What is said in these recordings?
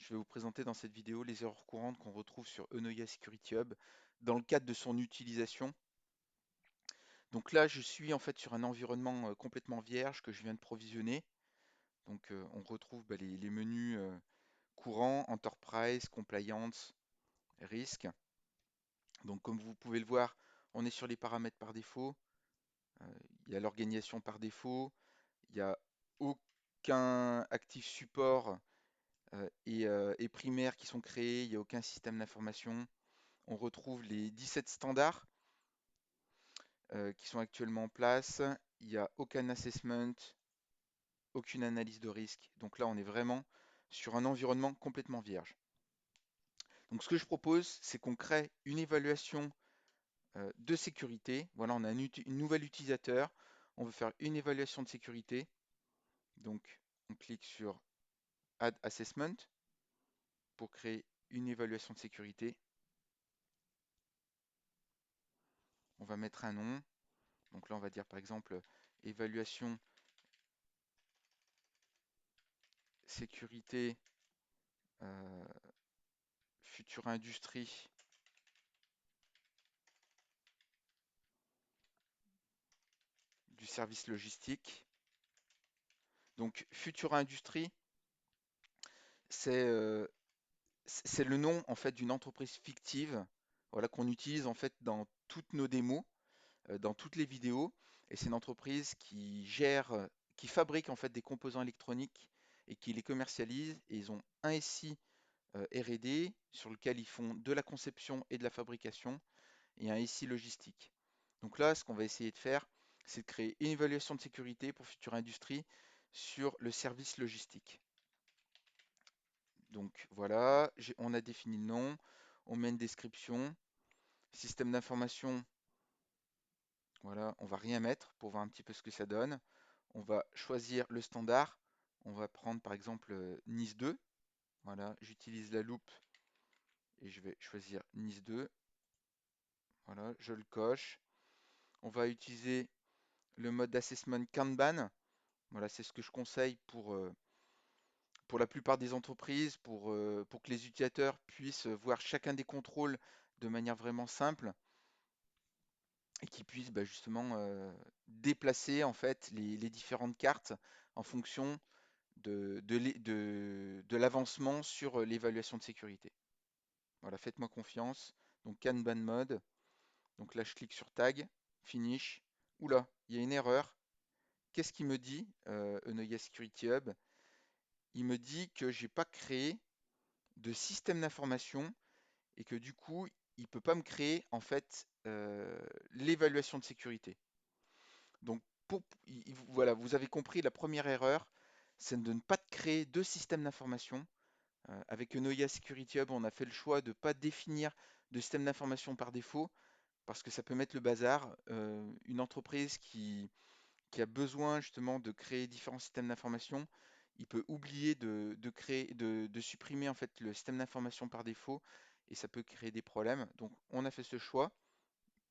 Je vais vous présenter dans cette vidéo les erreurs courantes qu'on retrouve sur Eunoia Security Hub dans le cadre de son utilisation. Donc là, je suis en fait sur un environnement complètement vierge que je viens de provisionner. Donc on retrouve les menus courants, Enterprise, Compliance, Risque. Donc comme vous pouvez le voir, on est sur les paramètres par défaut. Euh, il y a l'organisation par défaut. Il n'y a aucun actif support et primaire qui sont créés. Il n'y a aucun système d'information. On retrouve les 17 standards qui sont actuellement en place. Il n'y a aucun assessment, aucune analyse de risque. Donc là, on est vraiment sur un environnement complètement vierge. Donc ce que je propose, c'est qu'on crée une évaluation de sécurité. Voilà, on a une nouvelle utilisateur. On veut faire une évaluation de sécurité. Donc on clique sur Add Assessment pour créer une évaluation de sécurité. On va mettre un nom. Donc là, on va dire par exemple évaluation sécurité euh, future industrie du service logistique. Donc future industrie, c'est c'est le nom en fait d'une entreprise fictive, voilà, qu'on utilise en fait dans toutes nos démos, dans toutes les vidéos. Et c'est une entreprise qui gère, qui fabrique en fait des composants électroniques et qui les commercialise. Et ils ont un SI R&D sur lequel ils font de la conception et de la fabrication et un SI logistique. Donc là, ce qu'on va essayer de faire, c'est de créer une évaluation de sécurité pour Future Industrie sur le service logistique. Donc voilà, on a défini le nom, on met une description, système d'information, voilà, on va rien mettre pour voir un petit peu ce que ça donne. On va choisir le standard, on va prendre par exemple NIS 2, voilà, j'utilise la loupe et je vais choisir NIS 2, voilà, je le coche. On va utiliser le mode d'assessment Kanban. Voilà, c'est ce que je conseille pour la plupart des entreprises, pour que les utilisateurs puissent voir chacun des contrôles de manière vraiment simple et qu'ils puissent justement déplacer en fait les différentes cartes en fonction de l'avancement sur l'évaluation de sécurité. Voilà, faites-moi confiance. Donc Kanban mode. Donc là, je clique sur Tag, Finish. Oula, il y a une erreur. Qu'est-ce qu'il me dit, Eunoia Security Hub? Il me dit que j'ai pas créé de système d'information et que du coup, il peut pas me créer en fait l'évaluation de sécurité. Donc voilà, vous avez compris la première erreur, c'est de ne pas créer de système d'information. Avec Eunoia Security Hub, on a fait le choix de ne pas définir de système d'information par défaut parce que ça peut mettre le bazar. Une entreprise qui a besoin justement de créer différents systèmes d'information, il peut oublier de créer, de supprimer en fait le système d'information par défaut et ça peut créer des problèmes. Donc on a fait ce choix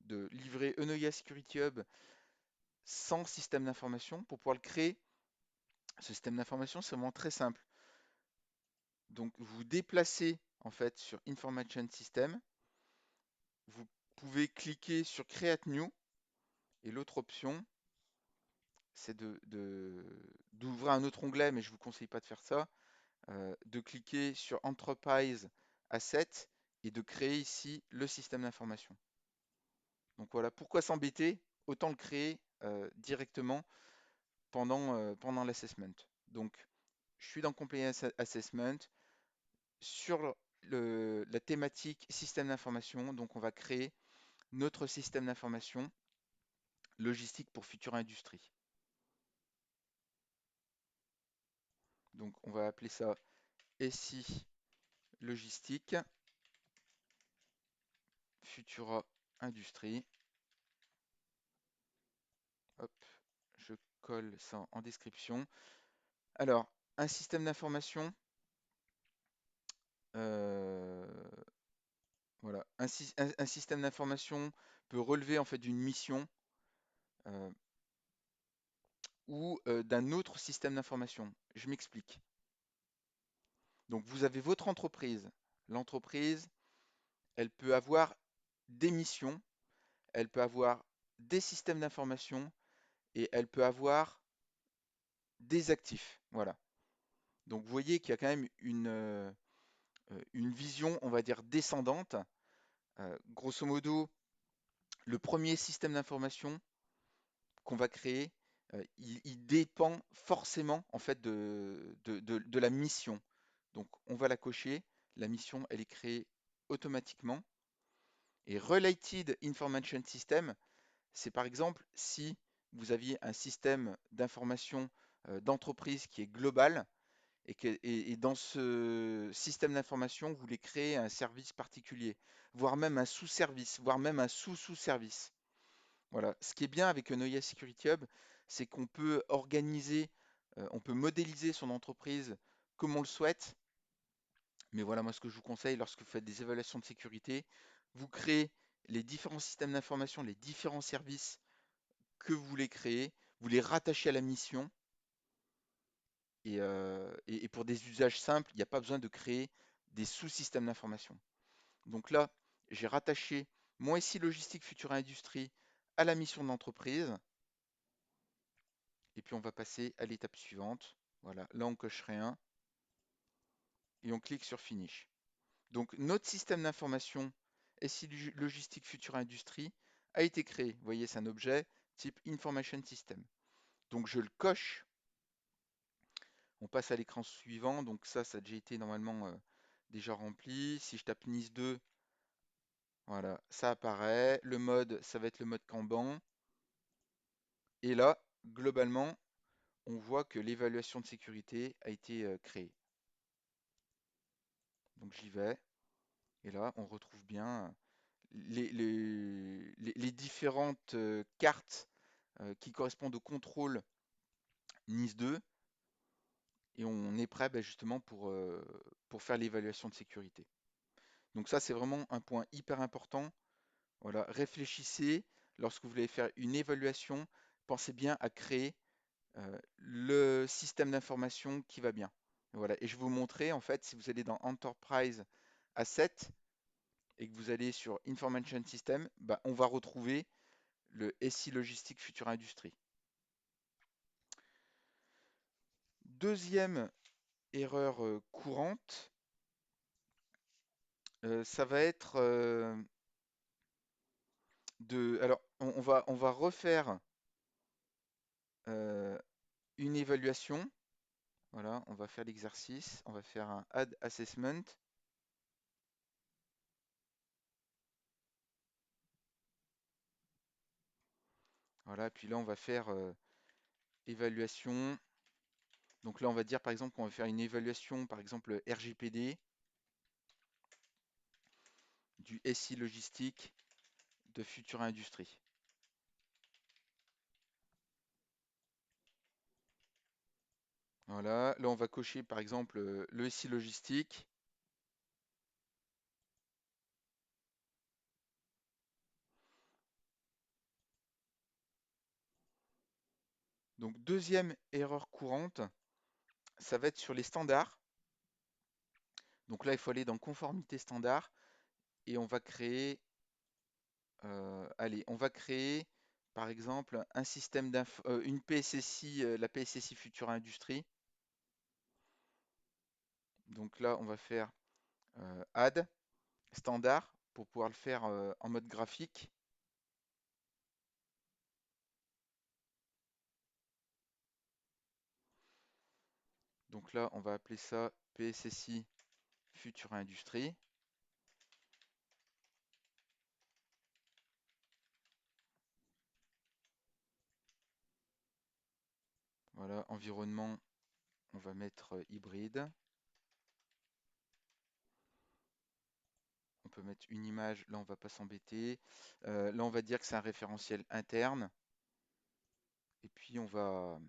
de livrer Eunoia Security Hub sans système d'information. Pour pouvoir le créer, ce système d'information, c'est vraiment très simple. Donc vous déplacez en fait sur Information System, vous pouvez cliquer sur Create New et l'autre option, c'est d'ouvrir un autre onglet, mais je ne vous conseille pas de faire ça, de cliquer sur Enterprise Asset et de créer ici le système d'information. Donc voilà, pourquoi s'embêter? Autant le créer directement pendant l'assessment. Donc, je suis dans Compliance Assessment sur la thématique système d'information. Donc, on va créer notre système d'information logistique pour future industrie. Donc, on va appeler ça SI logistique Futura Industrie. Hop, je colle ça en description. Alors, un système d'information, euh, voilà, un système d'information peut relever en fait d'une mission euh, ou d'un autre système d'information. Je m'explique. Donc vous avez votre entreprise. L'entreprise, elle peut avoir des missions, elle peut avoir des systèmes d'information et elle peut avoir des actifs. Voilà. Donc vous voyez qu'il y a quand même une vision, on va dire, descendante. Grosso modo, le premier système d'information qu'on va créer, il dépend forcément en fait de la mission. Donc on va la cocher, la mission elle est créée automatiquement. Et Related Information System, c'est par exemple si vous aviez un système d'information d'entreprise qui est global et dans ce système d'information, vous voulez créer un service particulier, voire même un sous-service, voire même un sous-sous-service. Voilà. Ce qui est bien avec un OIA Security Hub, c'est qu'on peut organiser, on peut modéliser son entreprise comme on le souhaite. Mais voilà, moi, ce que je vous conseille lorsque vous faites des évaluations de sécurité, vous créez les différents systèmes d'information, les différents services que vous voulez créer, vous les rattachez à la mission. Et pour des usages simples, il n'y a pas besoin de créer des sous-systèmes d'information. Donc là, j'ai rattaché mon SI logistique future industrie à la mission de l'entreprise. Et puis on va passer à l'étape suivante. Voilà, là on coche rien et on clique sur Finish. Donc notre système d'information SI logistique future industrie a été créé. Vous voyez, c'est un objet type Information System. Donc je le coche. On passe à l'écran suivant. Donc ça a déjà été normalement déjà rempli. Si je tape NIS 2, voilà, ça apparaît. Le mode, ça va être le mode Kanban. Et là, globalement, on voit que l'évaluation de sécurité a été créée. Donc j'y vais. Et là, on retrouve bien les différentes cartes qui correspondent au contrôle NIS 2. Et on est prêt justement pour faire l'évaluation de sécurité. Donc ça, c'est vraiment un point hyper important. Voilà, réfléchissez lorsque vous voulez faire une évaluation, pensez bien à créer le système d'information qui va bien. Voilà, et je vais vous montrer en fait si vous allez dans Enterprise Asset et que vous allez sur Information System, bah, on va retrouver le SI Logistique Future Industrie. Deuxième erreur courante, ça va être alors on va refaire euh, une évaluation. Voilà, on va faire l'exercice, on va faire un add assessment. Voilà, puis là on va faire évaluation. Donc là on va dire par exemple qu'on va faire une évaluation, par exemple RGPD du SI logistique de Future Industrie. Voilà, là on va cocher par exemple le SI logistique. Donc deuxième erreur courante, ça va être sur les standards. Donc là il faut aller dans conformité standard et on va créer, allez, on va créer par exemple un système une PSSI, la PSSI Future Industrie. Donc là on va faire add standard pour pouvoir le faire en mode graphique. Donc là, on va appeler ça PSSI Future Industrie. Voilà, environnement, on va mettre hybride. On peut mettre une image, là on va pas s'embêter. Là on va dire que c'est un référentiel interne. Et puis on va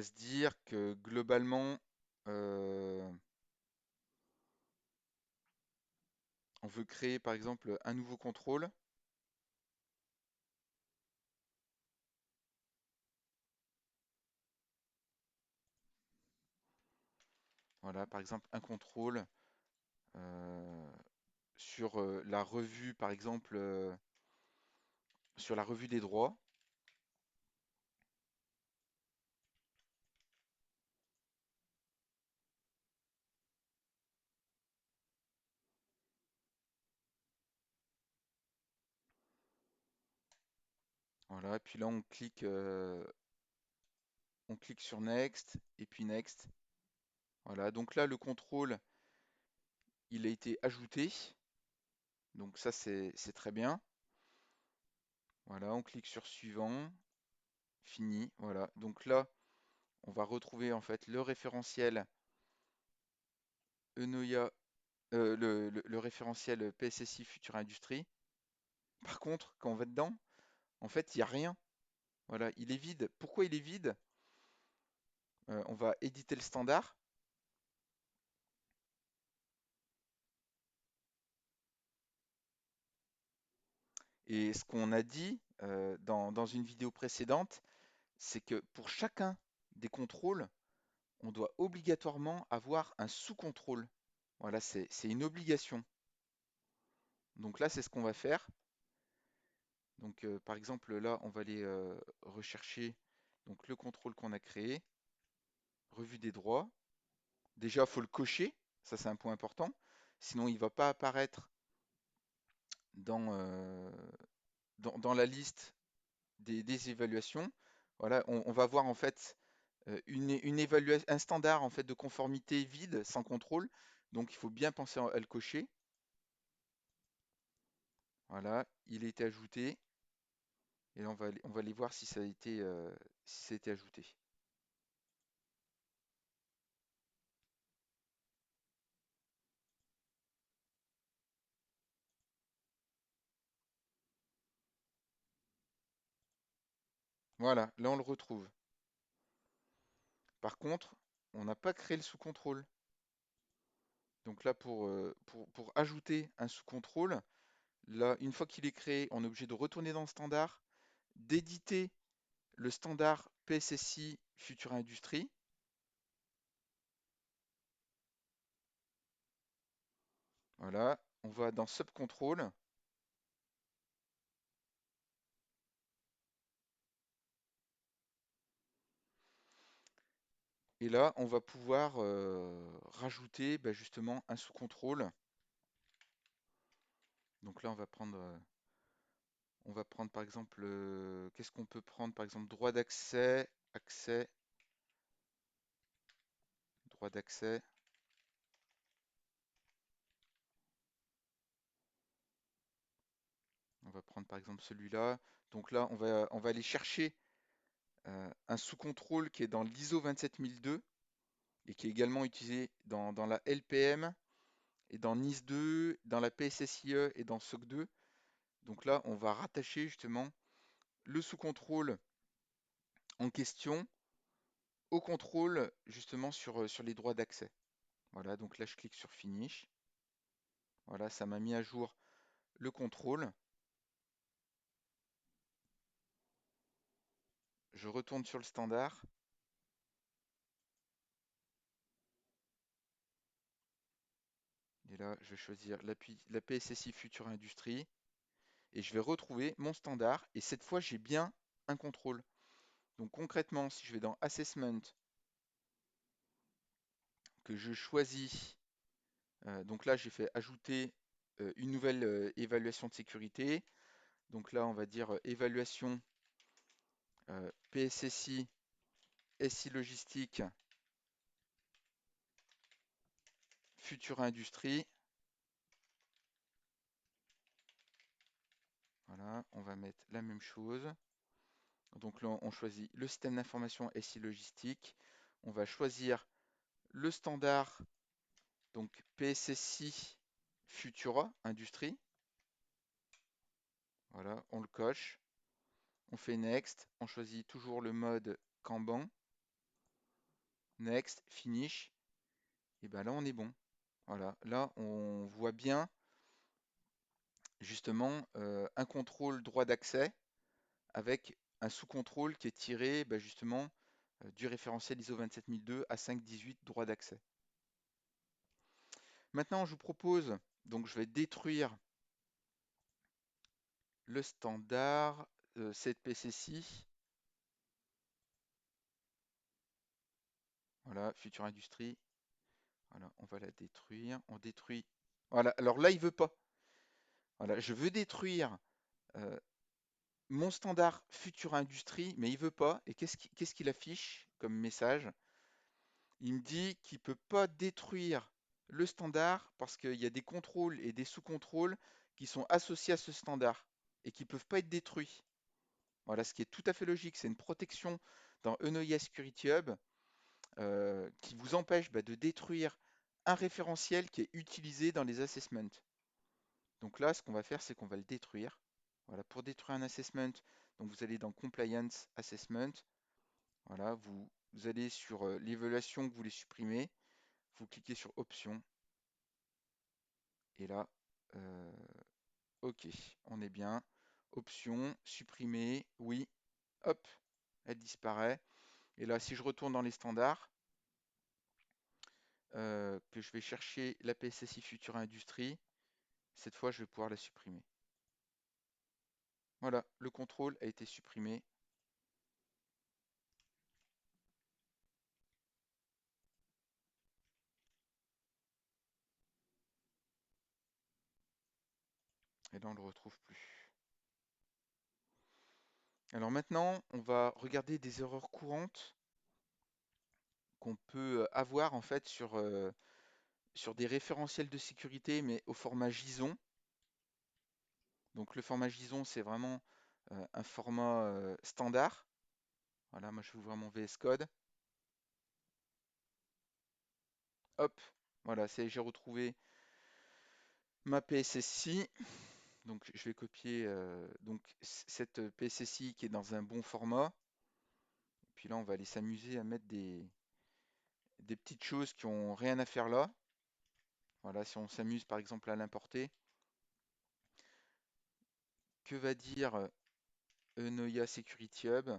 se dire que globalement, euh, on veut créer par exemple un nouveau contrôle. Voilà, par exemple, un contrôle euh, sur la revue, par exemple, sur la revue des droits. Voilà, et puis là, on clique sur Next, et puis Next. Voilà, donc là, le contrôle, il a été ajouté. Donc ça, c'est très bien. Voilà, on clique sur Suivant, Fini. Voilà, donc là, on va retrouver en fait le référentiel Enoia, le référentiel PSSI Future Industrie. Par contre, quand on va dedans, en fait, il n'y a rien. Voilà, il est vide. Pourquoi il est vide? On va éditer le standard. Et ce qu'on a dit dans une vidéo précédente, c'est que pour chacun des contrôles, on doit obligatoirement avoir un sous-contrôle. Voilà, c'est une obligation. Donc là, c'est ce qu'on va faire. Donc par exemple, là, on va aller rechercher donc, le contrôle qu'on a créé, revue des droits. Déjà, il faut le cocher, ça c'est un point important. Sinon, il ne va pas apparaître dans, dans la liste des évaluations. Voilà, on va voir en fait une évaluation, un standard en fait de conformité vide, sans contrôle. Donc il faut bien penser à le cocher. Voilà, il a été ajouté. Et là, on va aller voir si ça a été ajouté. Voilà, là on le retrouve. Par contre, on n'a pas créé le sous-contrôle. Donc là, pour ajouter un sous-contrôle, là, une fois qu'il est créé, on est obligé de retourner dans le standard, d'éditer le standard PSSI Future Industrie. Voilà, on va dans Subcontrol. Et là, on va pouvoir rajouter bah, justement un sous-contrôle. Donc là, on va prendre par exemple, qu'est-ce qu'on peut prendre? Par exemple, droit d'accès, accès, droit d'accès. On va prendre par exemple celui-là. Donc là, on va aller chercher un sous-contrôle qui est dans l'ISO 27002 et qui est également utilisé dans la LPM et dans NIS 2, dans la PSSIE et dans SOC 2. Donc là, on va rattacher justement le sous-contrôle en question au contrôle justement sur les droits d'accès. Voilà, donc là, je clique sur Finish. Voilà, ça m'a mis à jour le contrôle. Je retourne sur le standard. Et là, je vais choisir la PSSI Future Industrie. Et je vais retrouver mon standard. Et cette fois, j'ai bien un contrôle. Donc concrètement, si je vais dans Assessment, que je choisis, donc là, j'ai fait ajouter une nouvelle évaluation de sécurité. Donc là, on va dire évaluation PSSI, SI logistique, Future Industrie. Voilà, on va mettre la même chose. Donc là, on choisit le système d'information SI logistique. On va choisir le standard, donc PSSI Futura Industrie. Voilà, on le coche. On fait Next. On choisit toujours le mode Kanban. Next, Finish. Et bien là, on est bon. Voilà, là, on voit bien justement un contrôle droit d'accès avec un sous-contrôle qui est tiré justement du référentiel ISO 27002 à 5.18 droit d'accès. Maintenant, je vous propose, donc je vais détruire le standard cette PCC. Voilà, Future Industrie. Voilà, on va la détruire. On détruit. Voilà, alors là, il veut pas. Voilà, je veux détruire euh, mon standard Future Industrie, mais il veut pas. Et qu'est-ce qu'il affiche comme message? Il me dit qu'il ne peut pas détruire le standard parce qu'il y a des contrôles et des sous-contrôles qui sont associés à ce standard et qui ne peuvent pas être détruits. Voilà, ce qui est tout à fait logique. C'est une protection dans Enoia Security Hub qui vous empêche de détruire un référentiel qui est utilisé dans les assessments. Donc là, ce qu'on va faire, c'est qu'on va le détruire. Voilà, pour détruire un assessment, donc vous allez dans Compliance Assessment. Voilà, vous allez sur l'évaluation que vous voulez supprimer. Vous cliquez sur Options. Et là, euh, OK, on est bien. Options, supprimer, oui. Hop, elle disparaît. Et là, si je retourne dans les standards, que je vais chercher la PSSI Future Industrie, cette fois, je vais pouvoir la supprimer. Voilà, le contrôle a été supprimé. Et là, on ne le retrouve plus. Alors maintenant, on va regarder des erreurs courantes qu'on peut avoir en fait sur des référentiels de sécurité, mais au format JSON. Donc le format JSON, c'est vraiment un format standard. Voilà, moi je vais ouvrir mon VS Code. Hop, voilà, j'ai retrouvé ma PSSI. Donc je vais copier donc cette PSSI qui est dans un bon format. Puis là, on va aller s'amuser à mettre des petites choses qui ont rien à faire là. Voilà, si on s'amuse par exemple à l'importer, que va dire Enoia Security Hub?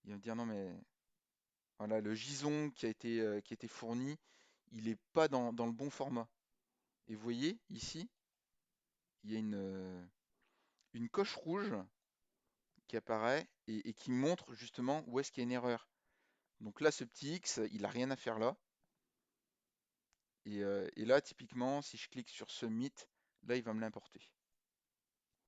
Il va me dire non mais voilà, le JSON qui a été fourni, il n'est pas dans le bon format. Et vous voyez ici, il y a une coche rouge qui apparaît et qui montre justement où est-ce qu'il y a une erreur. Donc là, ce petit X, il n'a rien à faire là. Et là, typiquement, si je clique sur Submit, là, il va me l'importer.